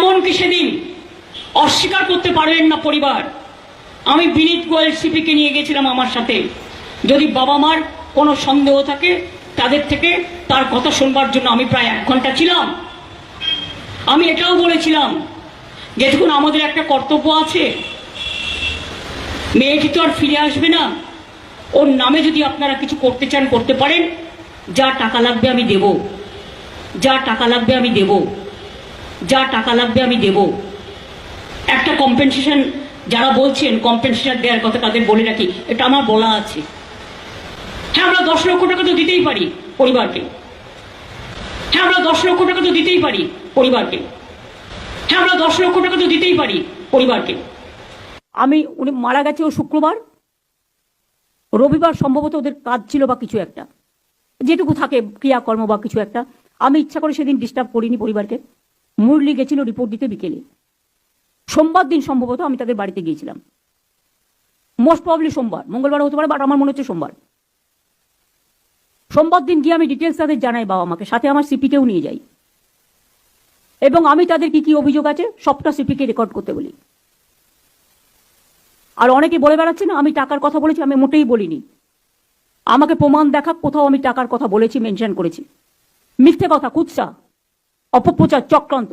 এমনকি সেদিন অস্বীকার করতে পারবেন না পরিবার, আমি বিনীত গোয়েল সিপিকে নিয়ে গেছিলাম আমার সাথে, যদি বাবা মার কোনো সন্দেহ থাকে তাদের থেকে তার কথা শুনবার জন্য আমি প্রায় 1 ঘন্টা ছিলাম। আমি এটাও বলেছিলাম যে দেখুন আমাদের একটা কর্তব্য আছে, মেয়েটি তো আর ফিরে আসবে না, ওর নামে যদি আপনারা কিছু করতে চান করতে পারেন, যা টাকা লাগবে আমি দেব, যা টাকা লাগবে আমি দেব, যা টাকা লাগবে আমি দেব। একটা কম্পেনসেশন, যারা বলছেন কম্পেনসেশন দেওয়ার কথা তাদের বলে রাখি, এটা আমার বলা আছে। হ্যাঁ, আমরা 10 লক্ষ টাকা তো দিতেই পারি পরিবারকে, হ্যাঁ আমরা 10 লক্ষ টাকা তো দিতেই পারি পরিবারকে, হ্যাঁ আমরা 10 লক্ষ টাকা তো দিতেই পারি পরিবারকে। উনি মারা গেছে ও শুক্রবার, রবিবার সম্ভবত ওদের কাজ ছিল বা কিছু একটা, যেটুকু থাকে ক্রিয়াকর্ম বা কিছু একটা। আমি ইচ্ছা করে সেদিন ডিস্টার্ব করিনি পরিবারকে। মুরলি গেছিল রিপোর্ট দিতে বিকেলে, সোমবার দিন সম্ভবত আমি তাদের বাড়িতে গিয়েছিলাম, মোস্ট প্রবলি সোমবার, মঙ্গলবার হতে পারে, বাট আমার মনে হচ্ছে সোমবার। সোমবার দিন গিয়ে আমি ডিটেলস তাদের জানাই বাবা মাকে, সাথে আমার সিপিকেও নিয়ে যাই, এবং আমি তাদের কি কি অভিযোগ আছে সবটা সিপিকে রেকর্ড করতে বলি। আর অনেকে বলে বেড়াচ্ছে না আমি টাকার কথা বলেছি, আমি মোটেই বলিনি। আমাকে প্রমাণ দেখা কোথাও আমি টাকার কথা বলেছি, মেনশন করেছি। মিথ্যে কথা, কুৎসা, অপপ্রচার, চক্রান্ত